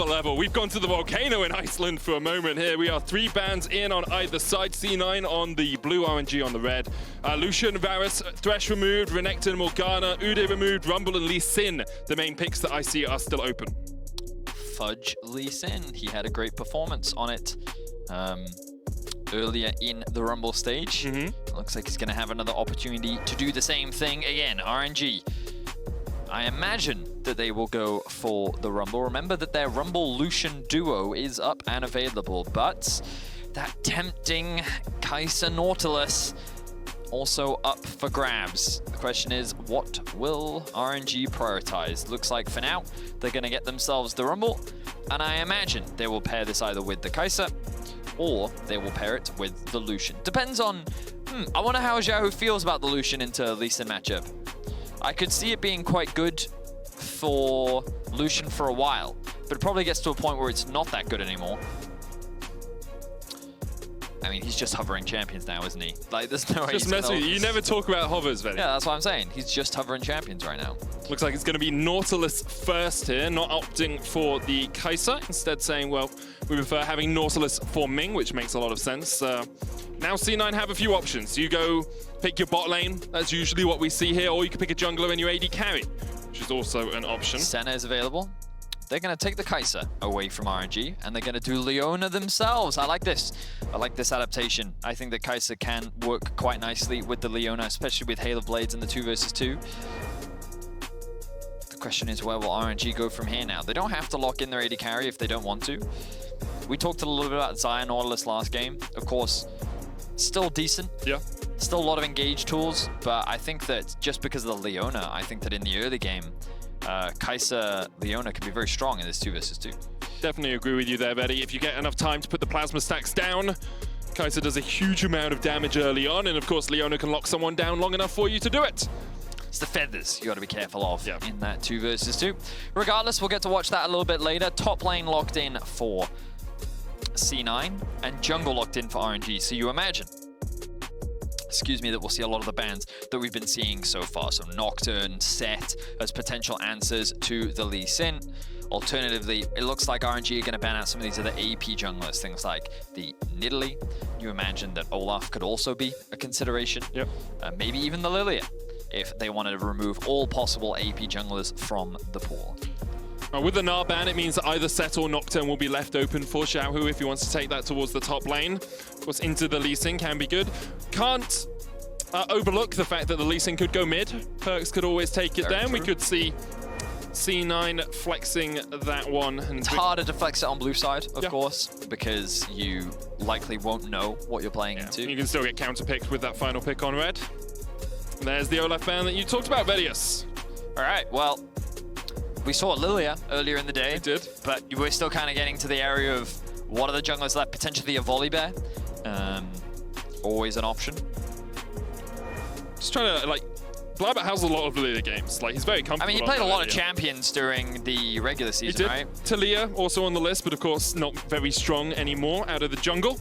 level. We've gone to the volcano in Iceland for a moment here. We are 3 bans in on either side. C9 on the blue, RNG on the red. Lucian, Varus, Thresh removed, Renekton, Morgana, Udyr removed, Rumble and Lee Sin. The main picks that I see are still open. Fudge Lee Sin, he had a great performance on it earlier in the Rumble stage. Looks like he's going to have another opportunity to do the same thing again. RNG. I imagine that they will go for the Rumble. Remember that their Rumble Lucian duo is up and available, but that tempting Kai'Sa Nautilus also up for grabs. The question is, what will RNG prioritize? Looks like for now, they're going to get themselves the Rumble, and I imagine they will pair this either with the Kai'Sa or they will pair it with the Lucian. Depends on, I wonder how Xiaohu feels about the Lucian into Lee Sin matchup. I could see it being quite good for Lucian for a while, but it probably gets to a point where it's not that good anymore. I mean, he's just hovering champions now, isn't he? Like, there's no way just messing with you. You never talk about hovers, Vedi. Yeah, that's what I'm saying. He's just hovering champions right now. Looks like it's going to be Nautilus first here, not opting for the Kai'Sa. Instead saying, well, we prefer having Nautilus for Ming, which makes a lot of sense. Now C9 have a few options. You go pick your bot lane. That's usually what we see here. Or you can pick a jungler and your AD carry, which is also an option. Senna is available. They're going to take the Kai'Sa away from RNG, and they're going to do Leona themselves. I like this. I like this adaptation. I think that Kai'Sa can work quite nicely with the Leona, especially with Hail of Blades in the 2 versus 2. The question is, where will RNG go from here now? They don't have to lock in their AD carry if they don't want to. We talked a little bit about Xayah Nautilus last game. Of course, still decent. Yeah. Still a lot of engage tools, but I think that just because of the Leona, I think that in the early game, Kai'Sa Leona can be very strong in this 2 versus 2. Definitely agree with you there, Betty. If you get enough time to put the plasma stacks down, Kai'Sa does a huge amount of damage early on, and of course Leona can lock someone down long enough for you to do it. It's the feathers you got to be careful of in that 2 versus 2. Regardless, we'll get to watch that a little bit later. Top lane locked in for C9 and jungle locked in for RNG. So you imagine, excuse me, that we'll see a lot of the bans that we've been seeing so far. So Nocturne, Set as potential answers to the Lee Sin. Alternatively, it looks like RNG are going to ban out some of these other AP junglers, things like the Nidalee. You imagine that Olaf could also be a consideration. Yep. Maybe even the Lilia, if they wanted to remove all possible AP junglers from the pool. With the Gnar ban, it means that either Set or Nocturne will be left open for Xiaohu if he wants to take that towards the top lane. Of course, into the Lee Sin can be good. Can't overlook the fact that the Lee Sin could go mid. Perks could always take it down. We could see C9 flexing that one. And it's harder to flex it on blue side, of course, because you likely won't know what you're playing into. You can still get counter-picked with that final pick on red. And there's the Olaf ban that you talked about, Vedius. All right, well, we saw Lilia earlier in the day. We did. But we're still kind of getting to the area of what are the junglers left? Potentially a Volibear. Always an option. Just trying to, like, Blabber has a lot of Lilia games. Like, he's very comfortable. I mean, he played a lot of champions during the regular season, he did. right? Talia also on the list, but of course not very strong anymore out of the jungle.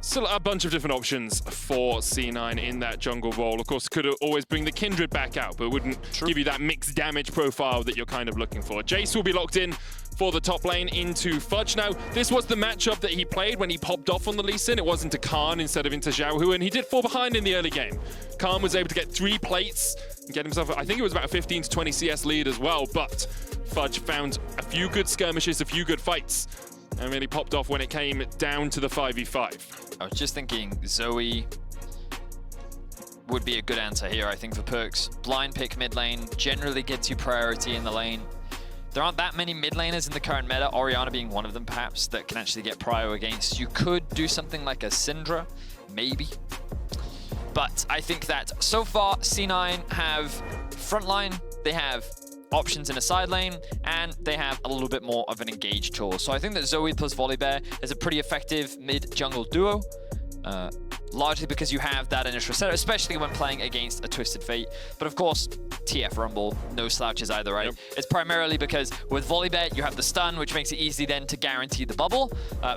Still a bunch of different options for C9 in that jungle role. Of course, could always bring the Kindred back out, but wouldn't give you that mixed damage profile that you're kind of looking for. Jace will be locked in for the top lane into Fudge. Now, this was the matchup that he played when he popped off on the Lee Sin. It was into Khan instead of into Xiaohu, and he did fall behind in the early game. Khan was able to get 3 plates and get himself, I think it was about a 15 to 20 CS lead as well, but Fudge found a few good skirmishes, a few good fights, and really popped off when it came down to the 5v5. I was just thinking Zoe would be a good answer here, I think, for Perks. Blind pick mid lane generally gets you priority in the lane. There aren't that many mid laners in the current meta, Orianna being one of them perhaps, that can actually get prio against. You could do something like a Syndra, maybe. But I think that so far C9 have frontline, they have options in a side lane, and they have a little bit more of an engaged tool. So I think that Zoe plus Volibear is a pretty effective mid-jungle duo, largely because you have that initial setup, especially when playing against a Twisted Fate. But of course, TF Rumble, no slouches either, right? Yep. It's primarily because with Volibear, you have the stun, which makes it easy then to guarantee the bubble,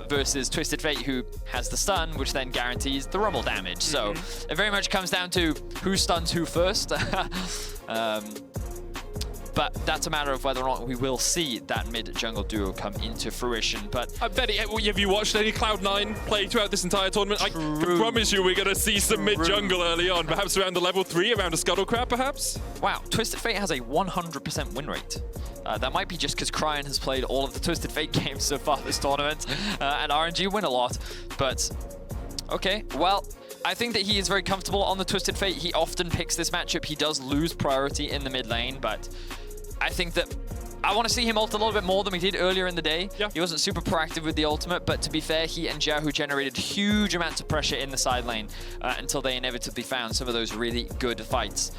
versus Twisted Fate, who has the stun, which then guarantees the Rumble damage. So it very much comes down to who stuns who first. But that's a matter of whether or not we will see that mid-jungle duo come into fruition. But I bet have you watched any Cloud9 play throughout this entire tournament? I can promise you we're going to see some mid-jungle early on, perhaps around the level 3, around a Scuttle Crab, perhaps? Wow, Twisted Fate has a 100% win rate. That might be just because Cryan has played all of the Twisted Fate games so far this tournament, and RNG win a lot. But, okay, well, I think that he is very comfortable on the Twisted Fate. He often picks this matchup. He does lose priority in the mid lane, but I think that I want to see him ult a little bit more than we did earlier in the day. Yeah. He wasn't super proactive with the ultimate, but to be fair, he and Xiaohu generated huge amounts of pressure in the side lane until they inevitably found some of those really good fights.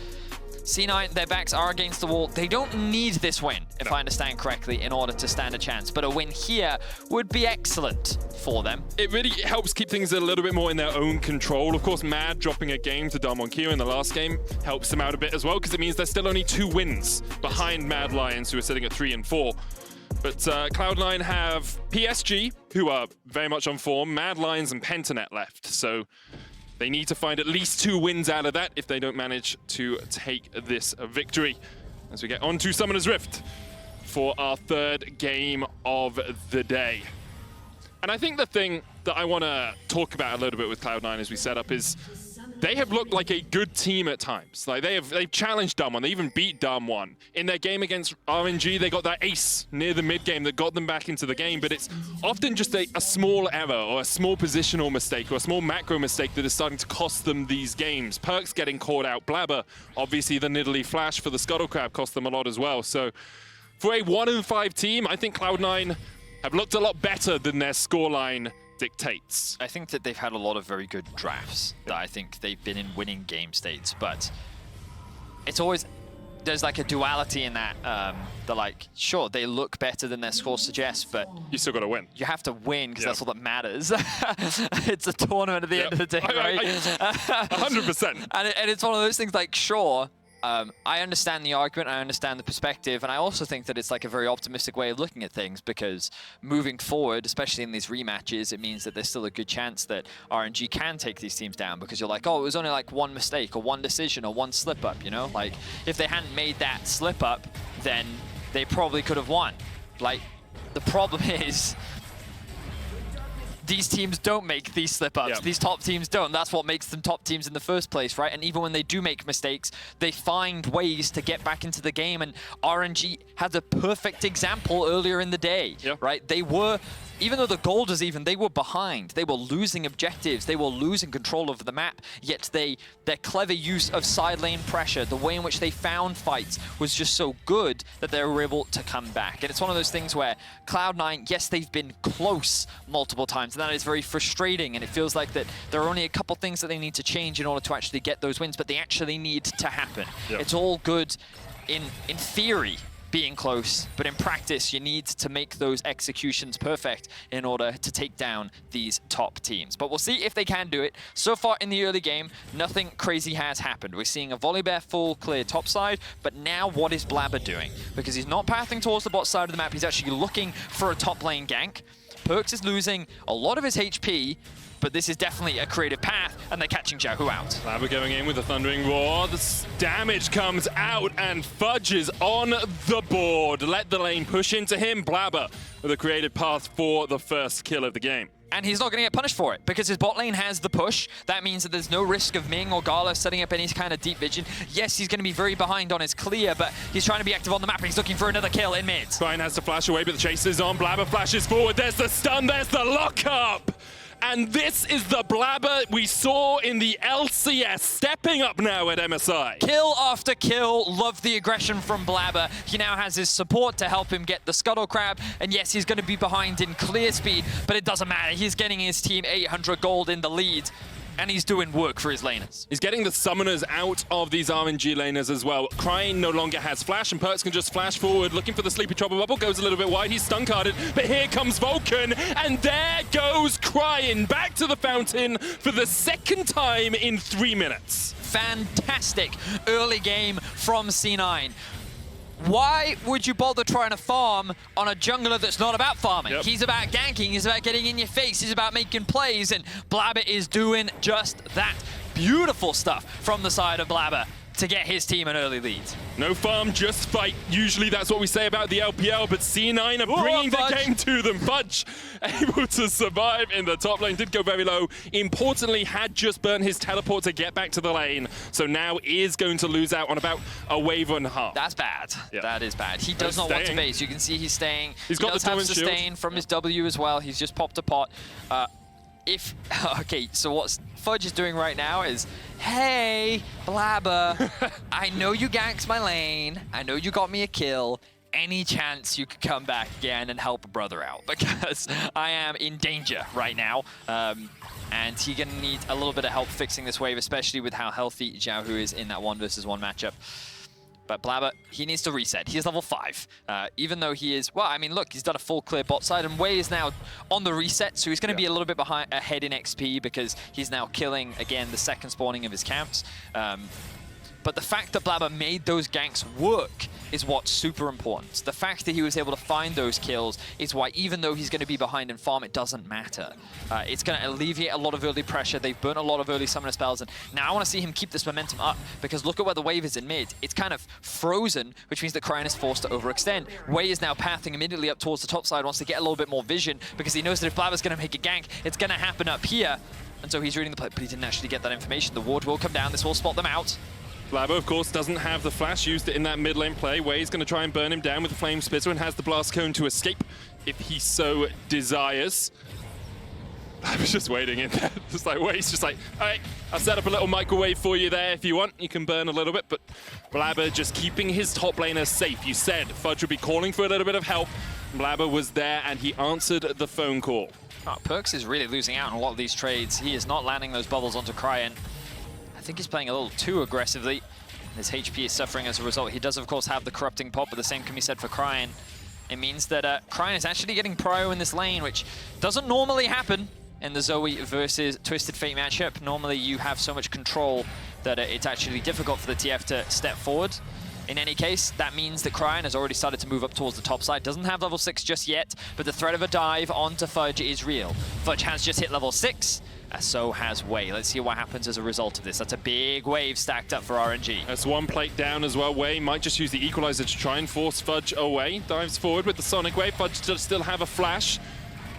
C9, their backs are against the wall. They don't need this win, if I understand correctly, in order to stand a chance. But a win here would be excellent for them. It really helps keep things a little bit more in their own control. Of course, Mad dropping a game to Darmonkio in the last game helps them out a bit as well, because it means there's still only 2 wins behind Mad Lions, who are sitting at 3 and 4. But Cloud9 have PSG, who are very much on form, Mad Lions and Pentanet left. So they need to find at least 2 wins out of that if they don't manage to take this victory. As we get on to Summoner's Rift for our 3rd game of the day. And I think the thing that I want to talk about a little bit with Cloud9 as we set up is they have looked like a good team at times. Like they've challenged Dam1. They even beat Dam1. In their game against RNG, they got that ace near the mid game that got them back into the game. But it's often just a small error or a small positional mistake or a small macro mistake that is starting to cost them these games. Perks getting caught out. Blabber, obviously the Nidalee flash for the Scuttle Crab cost them a lot as well. So for a 1-5 team, I think Cloud9 have looked a lot better than their scoreline dictates. I think that they've had a lot of very good drafts that I think they've been in winning game states, but it's always, there's like a duality in that, like, sure, they look better than their score suggests, but you still got to win. You have to win because that's all that matters. It's a tournament at the end of the day, right? 100%. And it's one of those things like, sure, I understand the argument, I understand the perspective, and I also think that it's like a very optimistic way of looking at things, because moving forward, especially in these rematches, it means that there's still a good chance that RNG can take these teams down, because you're like, oh, it was only like 1 mistake or 1 decision or 1 slip up, you know? Like, if they hadn't made that slip up, then they probably could have won. Like, the problem is, these teams don't make these slip-ups. Yep. These top teams don't. That's what makes them top teams in the first place, right? And even when they do make mistakes, they find ways to get back into the game. And RNG had a perfect example earlier in the day, right? They were, even though the gold is even, they were behind. They were losing objectives. They were losing control of the map. Yet their clever use of side lane pressure, the way in which they found fights was just so good that they were able to come back. And it's one of those things where Cloud9, yes, they've been close multiple times, and that is very frustrating. And it feels like that there are only a couple things that they need to change in order to actually get those wins, but they actually need to happen. It's all good in theory, being close, but in practice you need to make those executions perfect in order to take down these top teams. But we'll see if they can do it. So far in the early game, nothing crazy has happened. We're seeing a Volibear full clear topside, but now what is Blabber doing? Because he's not pathing towards the bot side of the map, he's actually looking for a top lane gank. Perks is losing a lot of his HP, but this is definitely a creative path, and they're catching Xiaohu out. Blabber going in with the Thundering Roar. The damage comes out, and Fudge is on the board. Let the lane push into him. Blabber with a creative path for the first kill of the game. And he's not going to get punished for it, because his bot lane has the push. That means that there's no risk of Ming or Gala setting up any kind of deep vision. Yes, he's going to be very behind on his clear, but he's trying to be active on the map, and he's looking for another kill in mid. Cryan has to flash away, but the chase is on. Blabber flashes forward. There's the stun. There's the lockup. And this is the Blabber we saw in the LCS, stepping up now at MSI. Kill after kill, love the aggression from Blabber. He now has his support to help him get the Scuttle Crab, and yes, he's going to be behind in clear speed, but it doesn't matter. He's getting his team 800 gold in the lead, and he's doing work for his laners. He's getting the summoners out of these RNG laners as well. Cryan no longer has flash, and Perks can just flash forward, looking for the Sleepy Trouble Bubble. Goes a little bit wide, he's stun-carded, but here comes Vulcan, and there goes Cryan back to the fountain for the 2nd time in 3 minutes. Fantastic early game from C9. Why would you bother trying to farm on a jungler that's not about farming? He's about ganking, he's about getting in your face, he's about making plays, and Blabber is doing just that. Beautiful stuff from the side of Blabber. to get his team an early lead. No farm, just fight. Usually that's what we say about the LPL, but C9 are bringing the game to them. Fudge able to survive in the top lane, did go very low. Importantly, had just burnt his teleport to get back to the lane, so now is going to lose out on about a wave and a half. That's bad. Yeah. That is bad. He does not want to base. You can see he's staying. He's got does the have shield. sustain from his W as well. He's just popped a pot. Okay, so what Fudge is doing right now is, hey, Blabber, I know you ganked my lane. I know you got me a kill. Any chance you could come back again and help a brother out? Because I am in danger right now. And he's going to need a little bit of help fixing this wave, especially with how healthy Xiaohu is in that 1v1 matchup. But Blabber, he needs to reset. He is level 5. Even though he is, well, I mean, look, he's done a full clear bot side, and Wei is now on the reset, so he's going to be a little bit ahead in XP because he's now killing, again, the second spawning of his camps. But the fact that Blabber made those ganks work is what's super important. The fact that he was able to find those kills is why, even though he's going to be behind in farm, it doesn't matter. It's going to alleviate a lot of early pressure. They've burnt a lot of early summoner spells, and now I want to see him keep this momentum up, because look at where the wave is in mid. It's kind of frozen, which means that Cryan is forced to overextend. Wei is now pathing immediately up towards the top side, wants to get a little bit more vision, because he knows that if Blabber's going to make a gank, it's going to happen up here. And so he's reading the play, but he didn't actually get that information. The ward will come down. This will spot them out. Blabber, of course, doesn't have the flash, used it in that mid lane play. Wei's going to try and burn him down with the Flame Spitter and has the Blast Cone to escape if he so desires. Blabber's just waiting in there. Just like, Wei's just like, all right, I'll set up a little microwave for you there if you want. You can burn a little bit, but Blabber just keeping his top laner safe. You said Fudge would be calling for a little bit of help. Blabber was there and he answered the phone call. Oh, Perks is really losing out on a lot of these trades. He is not landing those bubbles onto Cryan. I think he's playing a little too aggressively. His HP is suffering as a result. He does, of course, have the Corrupting Pop, but the same can be said for Cryan. It means that Cryan is actually getting prio in this lane, which doesn't normally happen in the Zoe versus Twisted Fate matchup. Normally, you have so much control that it's actually difficult for the TF to step forward. In any case, that means that Cryan has already started to move up towards the top side. Doesn't have level 6 just yet, but the threat of a dive onto Fudge is real. Fudge has just hit level 6. So has Wei. Let's see what happens as a result of this. That's a big wave stacked up for RNG. That's one plate down as well. Wei might just use the Equalizer to try and force Fudge away. Dives forward with the Sonic Wave. Fudge does still have a flash.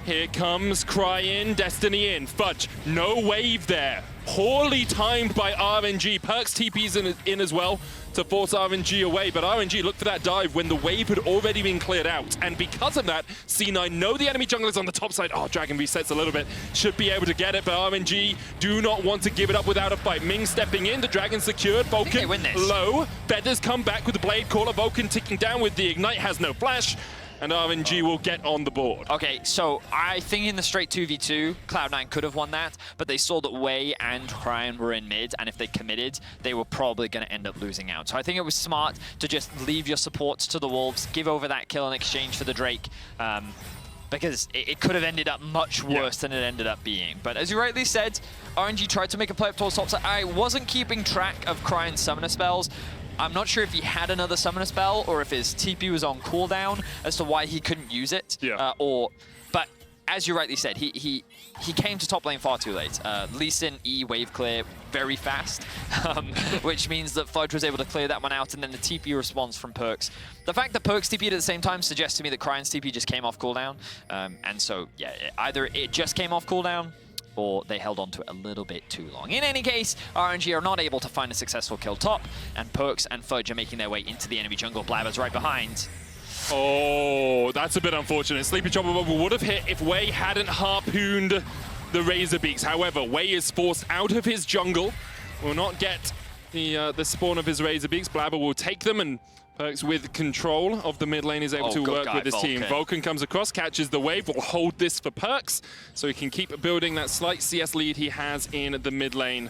Here comes Cryan, Destiny in. Fudge, no wave there. Poorly timed by RNG. Perks TP's in as well to force RNG away, but RNG looked for that dive when the wave had already been cleared out. And because of that, C9 know the enemy jungle is on the top side. Oh, Dragon resets a little bit. Should be able to get it, but RNG do not want to give it up without a fight. Ming stepping in, the Dragon secured. Vulcan low. Feathers come back with the Blade Caller. Vulcan ticking down with the Ignite, has no flash. And RNG will get on the board. Okay, so I think in the straight 2v2, Cloud9 could have won that, but they saw that Wei and Cryan were in mid, and if they committed, they were probably going to end up losing out. So I think it was smart to just leave your supports to the Wolves, give over that kill in exchange for the Drake, because it could have ended up much worse than it ended up being. But as you rightly said, RNG tried to make a play up towards top side. I wasn't keeping track of Cryan's summoner spells. I'm not sure if he had another summoner spell or if his TP was on cooldown as to why he couldn't use it. But as you rightly said, he came to top lane far too late. Lee Sin E wave clear very fast, which means that Fudge was able to clear that one out, and then the TP response from Perks. The fact that Perks TP'd at the same time suggests to me that Cryan's TP just came off cooldown. And so, yeah, either it just came off cooldown, or they held on to it a little bit too long. In any case, RNG are not able to find a successful kill top, and Perks and Fudge are making their way into the enemy jungle. Blabber's right behind. Oh, that's a bit unfortunate. Sleepy Chopper Bubble would have hit if Wei hadn't harpooned the Razorbeaks. However, Wei is forced out of his jungle. Will not get the spawn of his Razorbeaks. Blabber will take them, and Perks with control of the mid lane is able to work with his team. Vulcan comes across, catches the wave, will hold this for Perks, so he can keep building that slight CS lead he has in the mid lane.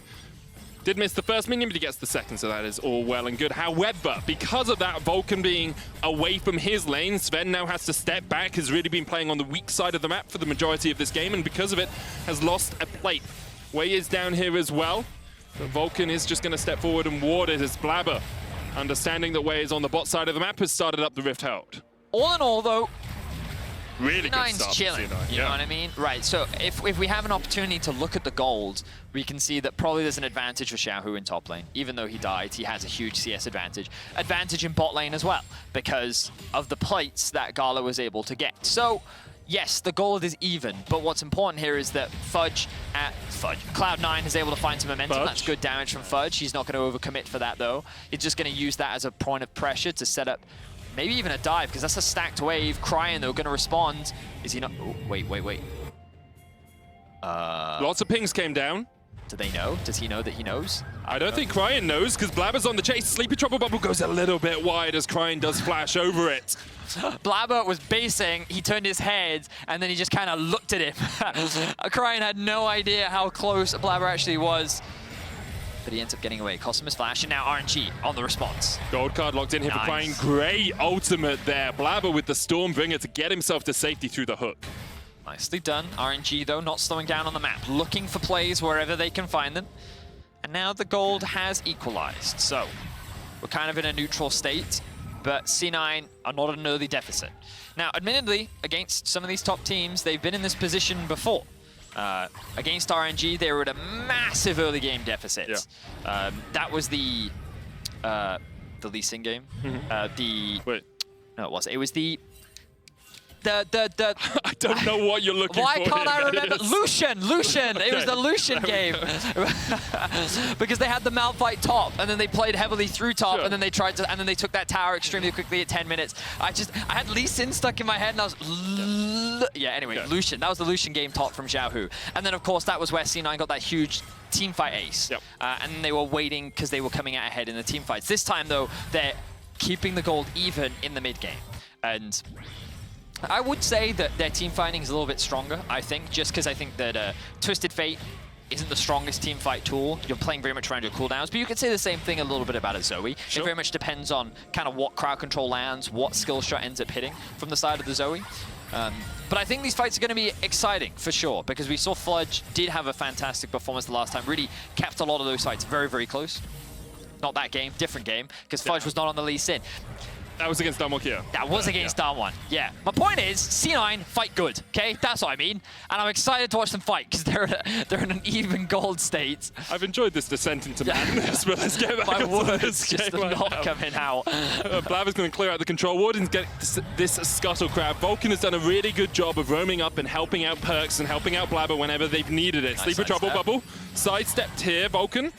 Did miss the first minion, but he gets the second, so that is all well and good. However, because of that, Vulcan being away from his lane, Sven now has to step back, has really been playing on the weak side of the map for the majority of this game, and because of it, has lost a plate. Wei is down here as well, but Vulcan is just going to step forward and ward it as Blabber, understanding that Wei is on the bot side of the map, has started up the Rift Herald. All in all, though, Really good C9's start. chilling, you know what I mean? Right, so if we have an opportunity to look at the gold, we can see that probably there's an advantage for Xiaohu in top lane. Even though he died, he has a huge CS advantage. Advantage in bot lane as well, because of the plates that Gala was able to get. So, yes, the gold is even, but what's important here is that Cloud9 is able to find some momentum. That's good damage from Fudge. He's not going to overcommit for that, though. He's just going to use that as a point of pressure to set up maybe even a dive, because that's a stacked wave. Crying, though, going to respond. Is he not? Oh, wait. Lots of pings came down. Do they know? Does he know that he knows? I don't think Crying knows, because Blabber's on the chase. Sleepy Trouble Bubble goes a little bit wide as Crying does flash over it. Blabber was basing, he turned his head, and then he just kind of looked at him. Crying had no idea how close Blabber actually was. But he ends up getting away. Cost him his flash, and now RNG on the response. Gold card locked in here for Crying. Great ultimate there. Blabber with the Stormbringer to get himself to safety through the hook. Nicely done. RNG, though, not slowing down on the map. Looking for plays wherever they can find them. And now the gold has equalized. So we're kind of in a neutral state, but C9 are not at an early deficit. Now, admittedly, against some of these top teams, they've been in this position before. Against RNG, they were at a massive early game deficit. Yeah. That was the Lee Sin game. Wait. No, it wasn't. It was the I don't know what you're looking for. Why can't I remember? Lucian! It was the Lucian game. Because they had the Malphite top, and then they played heavily through top, and then they tried to, and then they took that tower extremely quickly at 10 minutes. I had Lee Sin stuck in my head, and I was, anyway, Lucian. That was the Lucian game top from Xiaohu. And then, of course, that was where C9 got that huge teamfight ace. Yep. And they were waiting because they were coming out ahead in the teamfights. This time, though, they're keeping the gold even in the mid game. And I would say that their team fighting is a little bit stronger, I think, just because I think that Twisted Fate isn't the strongest team fight tool. You're playing very much around your cooldowns, but you could say the same thing a little bit about a Zoe. Sure. It very much depends on kind of what crowd control lands, what skill shot ends up hitting from the side of the Zoe. But I think these fights are going to be exciting, for sure, because we saw Fudge did have a fantastic performance the last time, really kept a lot of those fights very, very close. Not that game, different game, because Fudge was not on the Lee Sin. That was against Damwon here. That was against Damwon, yeah. My point is, C9 fight good, okay? That's what I mean. And I'm excited to watch them fight, because they're in an even gold state. I've enjoyed this descent into madness, but let's get back My to words just are not coming out. Blabber's going to clear out the control ward and get this Scuttle Crab. Vulcan has done a really good job of roaming up and helping out Perks and helping out Blabber whenever they've needed it. Sleeper Trouble Bubble, sidestepped here. Vulcan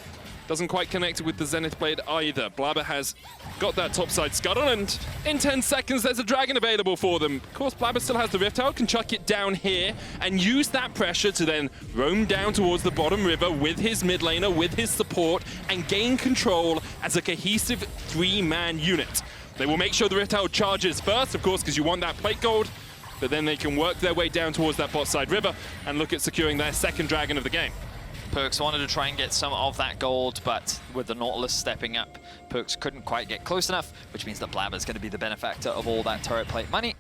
doesn't quite connect with the Zenith Blade either. Blabber has got that topside scuttle, and in 10 seconds there's a dragon available for them. Of course, Blabber still has the Rift Herald, can chuck it down here and use that pressure to then roam down towards the bottom river with his mid laner, with his support, and gain control as a cohesive 3-man unit. They will make sure the Rift Herald charges first, of course, because you want that plate gold, but then they can work their way down towards that bot side river and look at securing their second dragon of the game. Perks wanted to try and get some of that gold, but with the Nautilus stepping up, Perks couldn't quite get close enough, which means that Blabber's going to be the benefactor of all that turret plate money.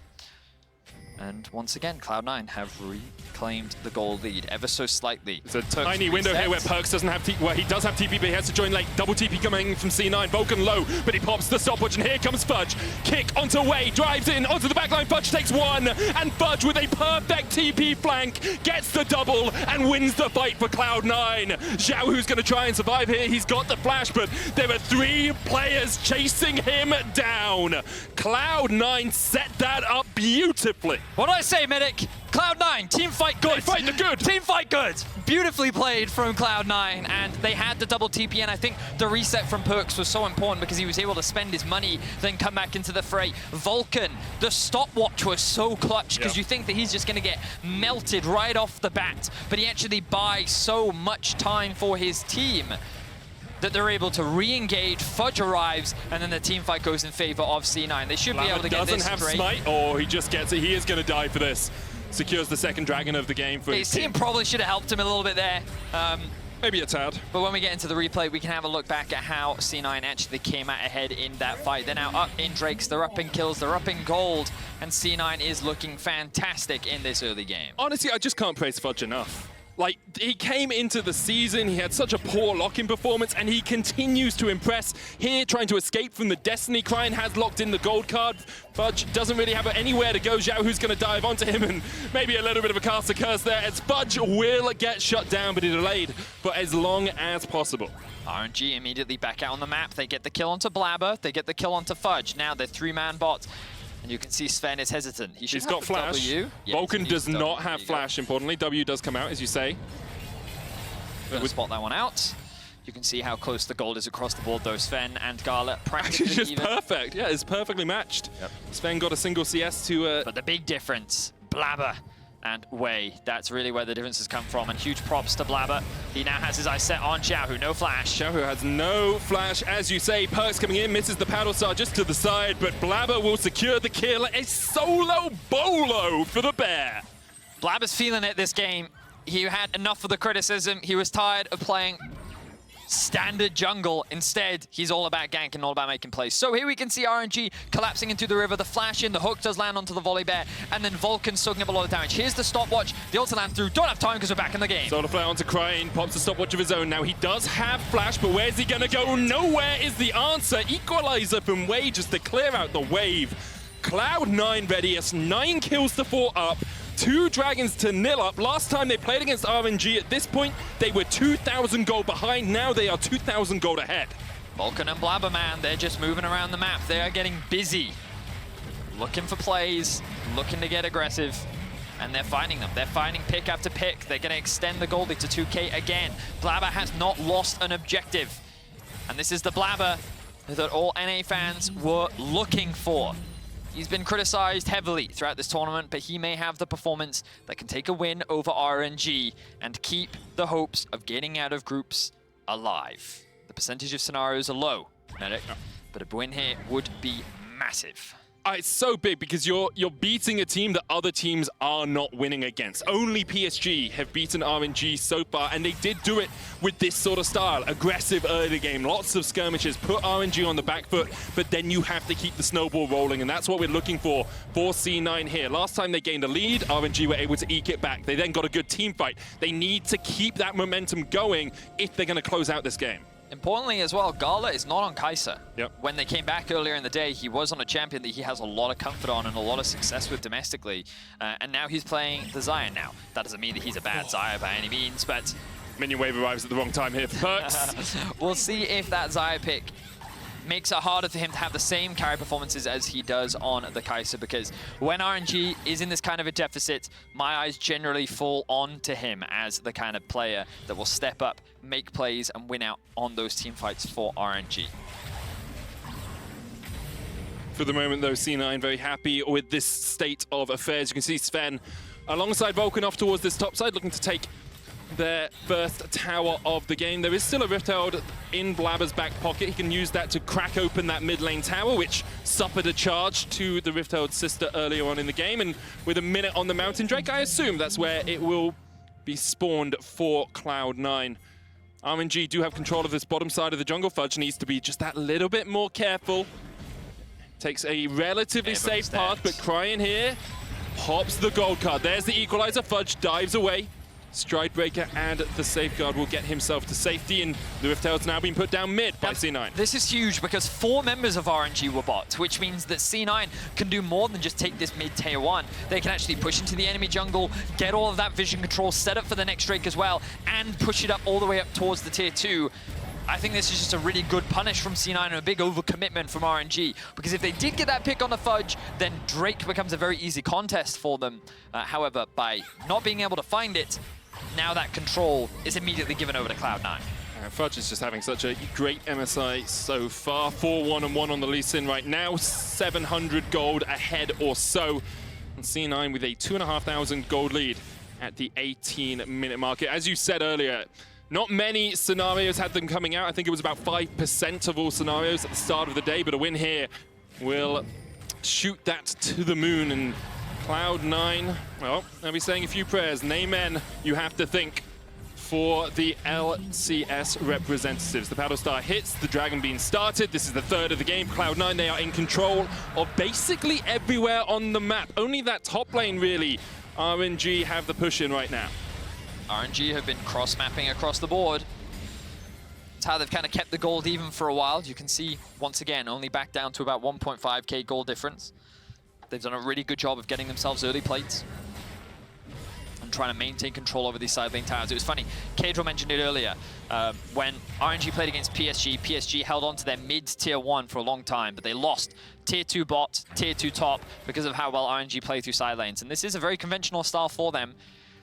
And once again, Cloud9 have reclaimed the gold lead ever so slightly. It's a tiny window here where Perks doesn't have TP, well, he does have TP, but he has to join late. Double TP coming from C9, Vulcan low, but he pops the stopwatch, and here comes Fudge. Kick onto Wei, drives in onto the backline, Fudge takes one, and Fudge with a perfect TP flank gets the double and wins the fight for Cloud9. Xiaohu's going to try and survive here. He's got the flash, but there are 3 players chasing him down. Cloud9 set that up beautifully. What do I say, Medic? Cloud9, team fight good. They fight the good. Team fight good. Beautifully played from Cloud9, and they had the double TP, and I think the reset from Perks was so important because he was able to spend his money, then come back into the fray. Vulcan, the stopwatch was so clutch because you think that he's just going to get melted right off the bat, but he actually buys so much time for his team that they're able to re-engage. Fudge arrives, and then the team fight goes in favor of C9. They should be able to get this doesn't have straight. smite, or he just gets it. He is going to die for this. Secures the second dragon of the game for his team. Probably should have helped him a little bit there. Maybe a tad. But when we get into the replay, we can have a look back at how C9 actually came out ahead in that fight. They're now up in Drakes, they're up in kills, they're up in gold, and C9 is looking fantastic in this early game. Honestly, I just can't praise Fudge enough. Like, he came into the season, he had such a poor lock-in performance, and he continues to impress here, trying to escape from the Destiny. Cryin has locked in the gold card. Fudge doesn't really have anywhere to go. Zhao, who's going to dive onto him, and maybe a little bit of a caster curse there, as Fudge will get shut down, but he delayed for as long as possible. RNG immediately back out on the map. They get the kill onto Blabber, they get the kill onto Fudge. Now they're 3-man bot. And you can see Sven is hesitant. He's got flash. Yeah, Vulcan does not have flash, importantly. W does come out, as you say. Gonna spot that one out. You can see how close the gold is across the board, though. Sven and Gala practically just even. perfect. Yeah, it's perfectly matched. Yep. Sven got a single CS to... But the big difference, Blabber and Wei. That's really where the difference has come from. And huge props to Blabber. He now has his eyes set on Xiaohu. No flash. Xiaohu has no flash, as you say. Perks coming in, misses the paddle star just to the side, but Blabber will secure the kill. A solo bolo for the Bear. Blabber's feeling it this game. He had enough of the criticism. He was tired of playing standard jungle. Instead, he's all about gank and all about making plays. So here we can see RNG collapsing into the river. The flash in, the hook does land onto the volley bear, and then Vulcan soaking up a lot of damage. Here's the stopwatch. The ult to land through. Don't have time because we're back in the game. Solar flare onto Cryin, pops a stopwatch of his own. Now he does have flash, but where's he gonna go? Nowhere is the answer. Equalizer from Wei just to clear out the wave. Cloud9 readiest, 9 kills to 4 up. 2 dragons to 0 up. Last time they played against RNG, at this point, they were 2,000 gold behind. Now they are 2,000 gold ahead. Vulcan and Blabber, man, they're just moving around the map. They are getting busy. Looking for plays, looking to get aggressive. And they're finding them. They're finding pick after pick. They're going to extend the goldie to 2K again. Blabber has not lost an objective. And this is the Blabber that all NA fans were looking for. He's been criticized heavily throughout this tournament, but he may have the performance that can take a win over RNG and keep the hopes of getting out of groups alive. The percentage of scenarios are low, Medic, but a win here would be massive. It's so big because you're beating a team that other teams are not winning against. Only PSG have beaten RNG so far, and they did do it with this sort of style. Aggressive early game, lots of skirmishes, put RNG on the back foot, but then you have to keep the snowball rolling, and that's what we're looking for C9 here. Last time they gained a lead, RNG were able to eke it back. They then got a good team fight. They need to keep that momentum going if they're going to close out this game. Importantly as well, Gala is not on Kai'Sa. Yep. When they came back earlier in the day, he was on a champion that he has a lot of comfort on and a lot of success with domestically. And now he's playing the Xayah now. That doesn't mean that he's a bad Xayah by any means, but... Minion wave arrives at the wrong time here for Perks. We'll see if that Xayah pick makes it harder for him to have the same carry performances as he does on the Kai'Sa, because when RNG is in this kind of a deficit, my eyes generally fall on to him as the kind of player that will step up, make plays, and win out on those team fights for RNG. For the moment, though, C9 very happy with this state of affairs. You can see Sven alongside Vulcan off towards this top side, looking to take their first tower of the game. There is still a Rift Herald in Blabber's back pocket. He can use that to crack open that mid lane tower, which suffered a charge to the Rift Herald's sister earlier on in the game. And with a minute on the Mountain Drake, I assume that's where it will be spawned for Cloud9. RNG do have control of this bottom side of the jungle. Fudge needs to be just that little bit more careful. Takes a relatively safe path, but Cryin here pops the gold card. There's the equalizer. Fudge dives away. Stride Breaker and the Safeguard will get himself to safety, and the Rift Herald's now been put down mid by C9. This is huge because 4 members of RNG were bots, which means that C9 can do more than just take this mid tier 1. They can actually push into the enemy jungle, get all of that vision control, set up for the next Drake as well, and push it up all the way up towards the tier 2. I think this is just a really good punish from C9 and a big overcommitment from RNG, because if they did get that pick on the Fudge, then Drake becomes a very easy contest for them. However, by not being able to find it, now that control is immediately given over to Cloud9. Fudge is just having such a great MSI so far. 4-1-1 on the Lee Sin right now. 700 gold ahead or so. And C9 with a 2,500 gold lead at the 18-minute mark. As you said earlier, not many scenarios had them coming out. I think it was about 5% of all scenarios at the start of the day, but a win here will shoot that to the moon. And Cloud9, well, I'll be saying a few prayers. And amen, you have to think, for the LCS representatives. The Paddle Star hits, the Dragon Beam started. This is the third of the game. Cloud9, they are in control of basically everywhere on the map. Only that top lane, really, RNG have the push in right now. RNG have been cross-mapping across the board. It's how they've kind of kept the gold even for a while. You can see, once again, only back down to about 1.5k gold difference. They've done a really good job of getting themselves early plates and trying to maintain control over these side lane towers. It was funny, Kedro mentioned it earlier, when RNG played against PSG, PSG held on to their mid tier 1 for a long time, but they lost tier 2 bot, tier 2 top because of how well RNG play through side lanes. And this is a very conventional style for them.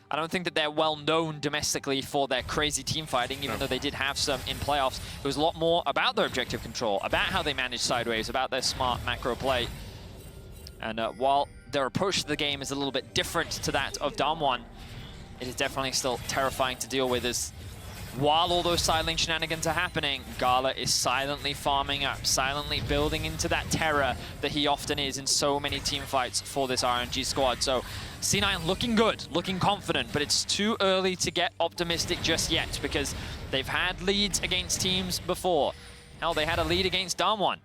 I don't think that they're well known domestically for their crazy team fighting, even though they did have some in playoffs. It was a lot more about their objective control, about how they manage sideways, about their smart macro play. And while their approach to the game is a little bit different to that of Damwon, it is definitely still terrifying to deal with. As while all those side lane shenanigans are happening, Gala is silently farming up, silently building into that terror that he often is in so many team fights for this RNG squad. So C9 looking good, looking confident, but it's too early to get optimistic just yet because they've had leads against teams before. Hell, they had a lead against Damwon.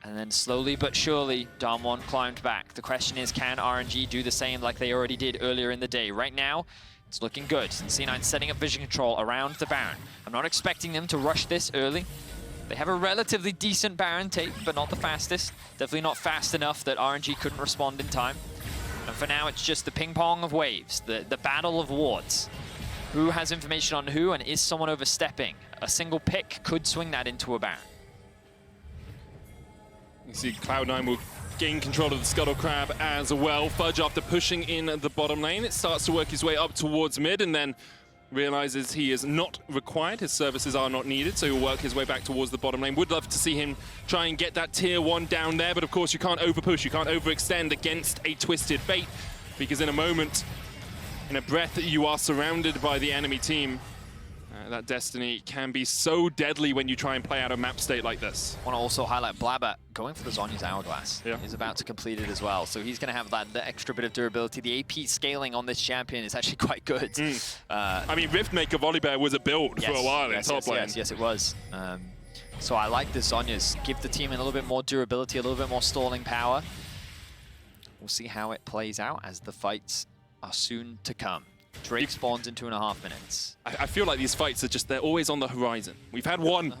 And then slowly but surely, Damwon climbed back. The question is, can RNG do the same like they already did earlier in the day? Right now, it's looking good. And C9 setting up vision control around the Baron. I'm not expecting them to rush this early. They have a relatively decent Baron take, but not the fastest. Definitely not fast enough that RNG couldn't respond in time. And for now, it's just the ping pong of waves, the battle of wards. Who has information on who, and is someone overstepping? A single pick could swing that into a Baron. You see Cloud9 will gain control of the Scuttle Crab as well. Fudge, after pushing in the bottom lane, it starts to work his way up towards mid and then realizes he is not required. His services are not needed, so he'll work his way back towards the bottom lane. Would love to see him try and get that tier 1 down there, but of course you can't overpush, you can't overextend against a Twisted Fate, because in a moment, in a breath, you are surrounded by the enemy team. That Destiny can be so deadly when you try and play out a map state like this. I want to also highlight Blabber going for the Zhonya's Hourglass. Yeah. He's about to complete it as well. So he's going to have that extra bit of durability. The AP scaling on this champion is actually quite good. I mean, Riftmaker Volibear was a build for a while in top lane. Yes, it was. So I like the Zhonya's. Give the team a little bit more durability, a little bit more stalling power. We'll see how it plays out as the fights are soon to come. Drake spawns in 2.5 minutes. I feel like these fights are just, they're always on the horizon. We've had one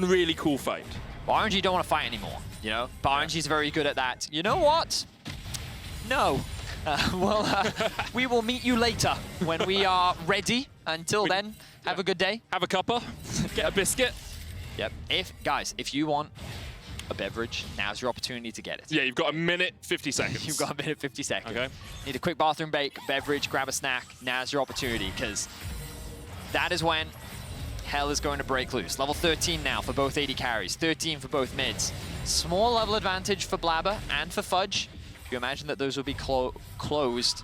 really cool fight. But RNG don't want to fight anymore, you know? But RNG's very good at that. You know what? No. We will meet you later when we are ready. Until then, have a good day. Have a cuppa, get a biscuit. Yep. Guys, if you want a beverage, now's your opportunity to get it. Yeah, you've got 1:50 seconds. You've got 1:50 seconds. Okay. Need a quick bathroom break, beverage, grab a snack. Now's your opportunity, because that is when hell is going to break loose. Level 13 now for both 80 carries, 13 for both mids. Small level advantage for Blabber and for Fudge. You imagine that those will be closed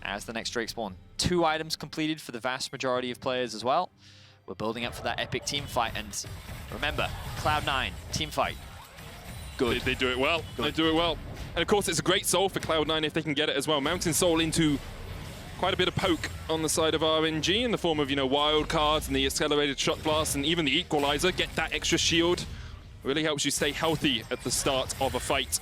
as the next Drake spawn. 2 items completed for the vast majority of players as well. We're building up for that epic team fight, and remember, Cloud9, team fight. Good. They do it well. Good. They do it well. And of course, it's a great soul for Cloud9 if they can get it as well. Mountain Soul into quite a bit of poke on the side of RNG in the form of, wild cards and the accelerated shot blast and even the equalizer. Get that extra shield. Really helps you stay healthy at the start of a fight.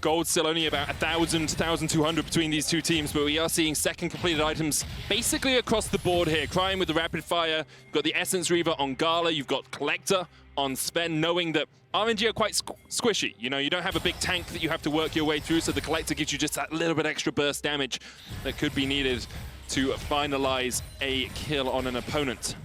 Gold still only about 1,000 to 1,200 between these two teams, but we are seeing second completed items basically across the board here. Crying with the rapid fire. You've got the Essence Reaver on Gala. You've got Collector on Sven, knowing that RNG are quite squishy. You don't have a big tank that you have to work your way through, so the Collector gives you just that little bit extra burst damage that could be needed to finalize a kill on an opponent.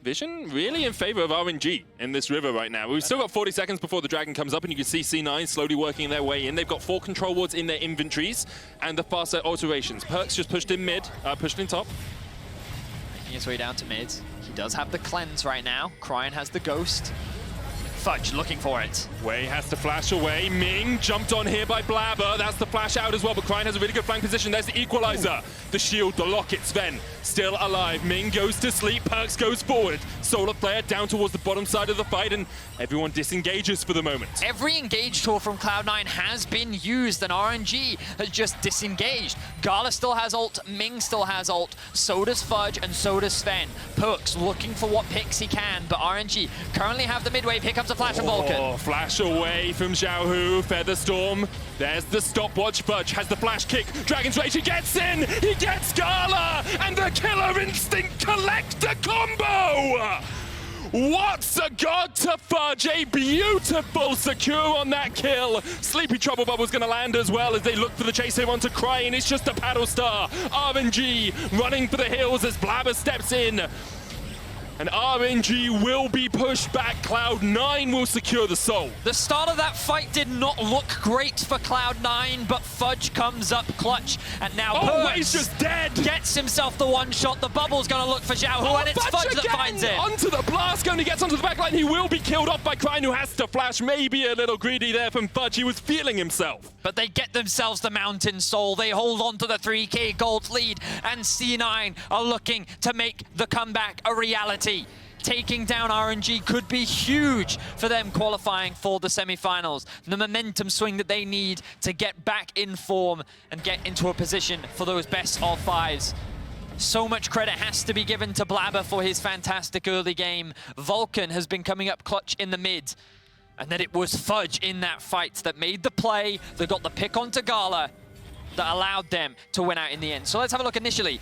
Vision really in favor of RNG in this river right now. We've still got 40 seconds before the Dragon comes up, and you can see C9 slowly working their way in. They've got 4 control wards in their inventories, and the faster alterations. Perks just pushed in mid, pushed in top. Making his way down to mid. He does have the cleanse right now. Cryan has the ghost. Fudge looking for it. Wei has to flash away. Ming jumped on here by Blabber. That's the flash out as well, but Cryan has a really good flank position. There's the equalizer. The shield, the locket, Sven still alive. Ming goes to sleep. Perks goes forward. Solar Flare down towards the bottom side of the fight, and everyone disengages for the moment. Every engage tool from Cloud9 has been used, and RNG has just disengaged. Gala still has ult, Ming still has ult, so does Fudge, and so does Sven. Perks looking for what picks he can, but RNG currently have the mid wave. Here comes a the flash from Vulcan. Oh, flash away from Xiaohu. Featherstorm. There's the stopwatch. Fudge has the flash kick. Dragon's Rage, he gets in. He gets Gala. And the Killer Instinct collector combo. What's a god to Fudge? A beautiful secure on that kill. Sleepy Trouble Bubble's going to land as well as they look for the chase here onto Crying. It's just a paddle star. RNG running for the hills as Blabber steps in. And RNG will be pushed back. Cloud9 will secure the soul. The start of that fight did not look great for Cloud9, but Fudge comes up clutch. And now he's just dead. Gets himself the one shot. The bubble's going to look for Xiaohu, and it's Fudge that finds it. Onto the blast, going to get onto the backline. He will be killed off by Crying, who has to flash. Maybe a little greedy there from Fudge. He was feeling himself. But they get themselves the Mountain Soul. They hold on to the 3K gold lead, and C9 are looking to make the comeback a reality. Taking down RNG could be huge for them qualifying for the semifinals. The momentum swing that they need to get back in form and get into a position for those best of fives. So much credit has to be given to Blabber for his fantastic early game. Vulcan has been coming up clutch in the mid. And then it was Fudge in that fight that made the play, that got the pick onto Gala, that allowed them to win out in the end. So let's have a look initially.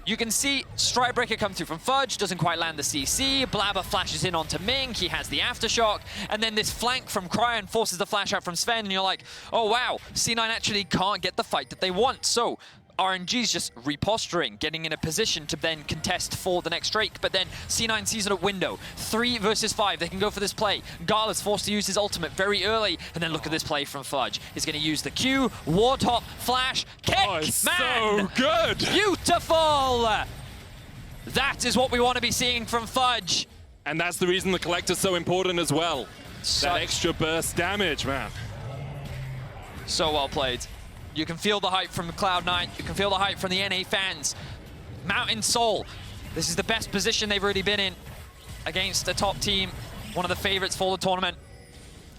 You can see Stridebreaker come through from Fudge, doesn't quite land the CC. Blabber flashes in onto Ming, he has the Aftershock, and then this flank from Cryon forces the flash out from Sven, and you're like, oh wow, C9 actually can't get the fight that they want. So RNG's just reposturing, getting in a position to then contest for the next Drake, but then C9 sees it at window. 3 versus 5, they can go for this play. Gala's forced to use his ultimate very early, and then look at this play from Fudge. He's going to use the Q, Ward Hop, Flash, Kick, it's man! So good! Beautiful! That is what we want to be seeing from Fudge. And that's the reason the Collector's so important as well. That extra burst damage, man. So well played. You can feel the hype from Cloud9. You can feel the hype from the NA fans. Mountain Soul. This is the best position they've really been in against the top team. One of the favorites for the tournament.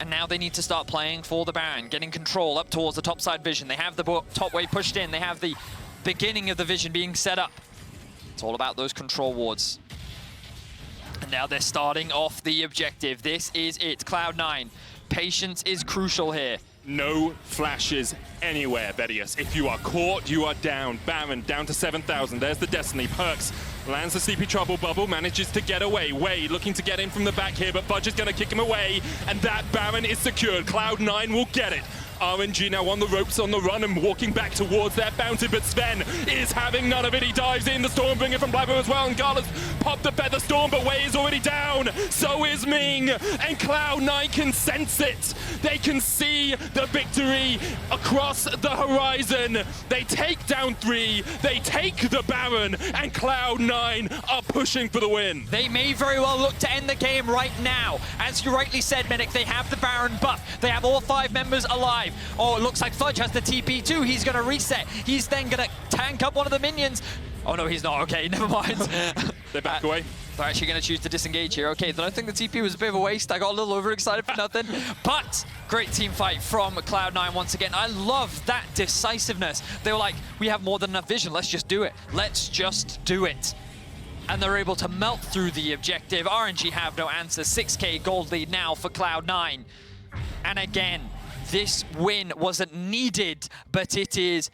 And now they need to start playing for the Baron, getting control up towards the top side vision. They have the top wave pushed in. They have the beginning of the vision being set up. It's all about those control wards. And now they're starting off the objective. This is it, Cloud9. Patience is crucial here. No flashes anywhere, Bedius. If you are caught, you are down. Baron down to 7,000. There's the Destiny. Perks lands the Sleepy Trouble Bubble, manages to get away. Wade looking to get in from the back here, but Fudge is going to kick him away, and that Baron is secured. Cloud9 will get it. RNG now on the ropes on the run and walking back towards their fountain, but Sven is having none of it. He dives in, the Stormbringer from Blabber as well, and Gala's popped the Feather Storm, but Wei is already down. So is Ming, and Cloud9 can sense it. They can see the victory across the horizon. They take down 3, they take the Baron, and Cloud9 are pushing for the win. They may very well look to end the game right now. As you rightly said, Medic, they have the Baron buff. They have all 5 members alive. Oh, it looks like Fudge has the TP too. He's going to reset. He's then going to tank up one of the minions. Oh no, he's not. Okay, never mind. They back away. They're actually going to choose to disengage here. Okay, then I think the TP was a bit of a waste. I got a little overexcited for nothing. But great team fight from Cloud9 once again. I love that decisiveness. They were like, we have more than enough vision. Let's just do it. Let's just do it. And they're able to melt through the objective. RNG have no answer. 6K gold lead now for Cloud9. And again, this win wasn't needed, but it is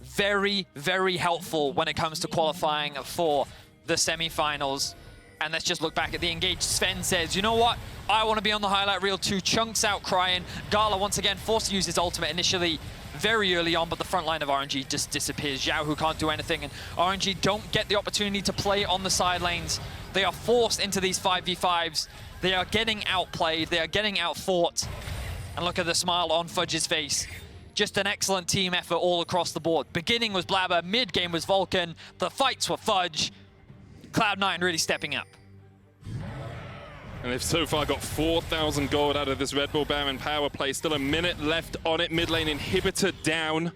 very, very helpful when it comes to qualifying for the semifinals. And let's just look back at the engaged. Sven says, you know what? I want to be on the highlight reel too. Chunks out Crying. Gala once again forced to use his ultimate initially very early on, but the front line of RNG just disappears. Xiaohu can't do anything, and RNG don't get the opportunity to play on the side lanes. They are forced into these 5v5s. They are getting outplayed. They are getting outfought. And look at the smile on Fudge's face. Just an excellent team effort all across the board. Beginning was Blabber, mid-game was Vulcan, the fights were Fudge. Cloud9 really stepping up. And they've so far got 4,000 gold out of this Red Bull Baron power play. Still a minute left on it. Mid lane inhibitor down.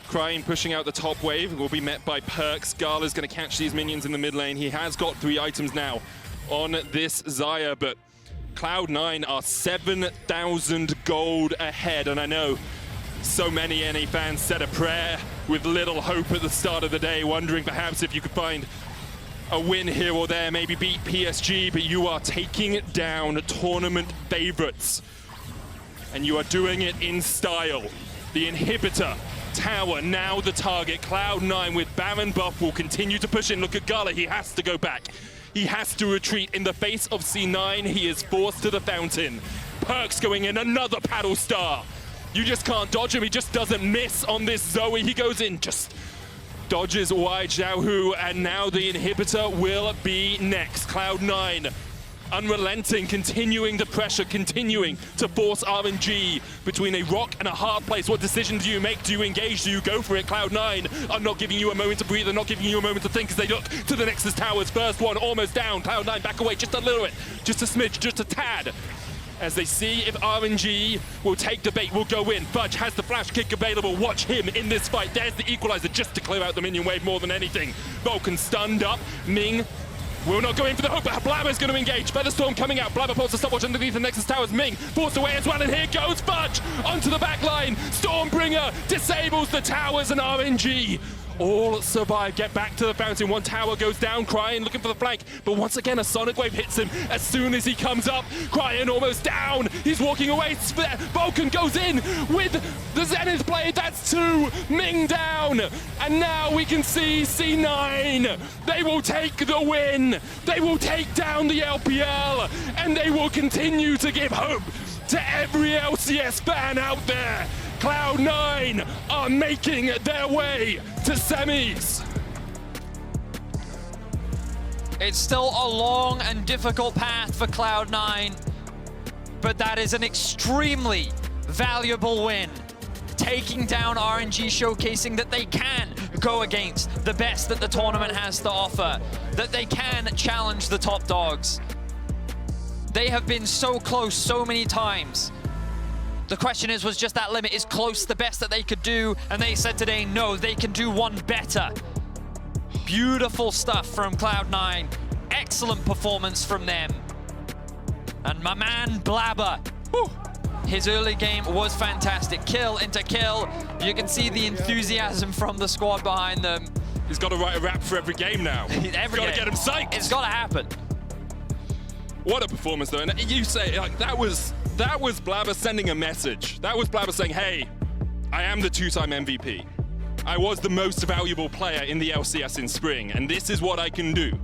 Crying pushing out the top wave. Will be met by Perks. Gala's going to catch these minions in the mid lane. He has got 3 items now on this Xayah, but Cloud9 are 7,000 gold ahead. And I know so many NA fans said a prayer with little hope at the start of the day, wondering perhaps if you could find a win here or there, maybe beat PSG, but you are taking down tournament favorites. And you are doing it in style. The inhibitor, tower, now the target. Cloud9 with Baron buff will continue to push in. Look at Gala, he has to go back. He has to retreat. In the face of C9, he is forced to the fountain. Perks going in, another paddle star. You just can't dodge him, he just doesn't miss on this Zoe. He goes in, just dodges wide Xiaohu, and now the inhibitor will be next. Cloud9, unrelenting, continuing the pressure, continuing to force RNG between a rock and a hard place. What decision do you make? Do you engage? Do you go for it? Cloud9 are not giving you a moment to breathe. They're not giving you a moment to think as they look to the Nexus towers. First one almost down. Cloud9 back away just a little bit, just a smidge, just a tad, as they see if RNG will take the bait, will go in. Fudge has the flash kick available. Watch him in this fight. There's the equalizer just to clear out the minion wave more than anything. Vulcan stunned up. Ming will not go in for the hook, but Blabber's going to engage. Featherstorm coming out. Blabber pulls a stopwatch underneath the Nexus towers. Ming forced away as well, and here goes Fudge onto the back line. Stormbringer disables the towers, and RNG all survive, get back to the fountain. One tower goes down, Cryin looking for the flank, but once again a sonic wave hits him as soon as he comes up. Cryin almost down, he's walking away. Vulcan goes in with the Zenith play, that's two. Ming down, and now we can see C9. They will take the win, they will take down the LPL, and they will continue to give hope to every LCS fan out there. Cloud9 are making their way to semis. It's still a long and difficult path for Cloud9, but that is an extremely valuable win. Taking down RNG, showcasing that they can go against the best that the tournament has to offer, that they can challenge the top dogs. They have been so close so many times. The question is, was just that limit is close the best that they could do? And they said today, no, they can do one better. Beautiful stuff from Cloud9. Excellent performance from them. And my man, Blabber, his early game was fantastic. Kill into kill. You can see the enthusiasm from the squad behind them. He's got to write a rap for every game now. He's got to get him psyched. It's got to happen. What a performance, though. And you say, like, that was Blabber sending a message. That was Blabber saying, hey, I am the two-time MVP. I was the most valuable player in the LCS in spring, and this is what I can do.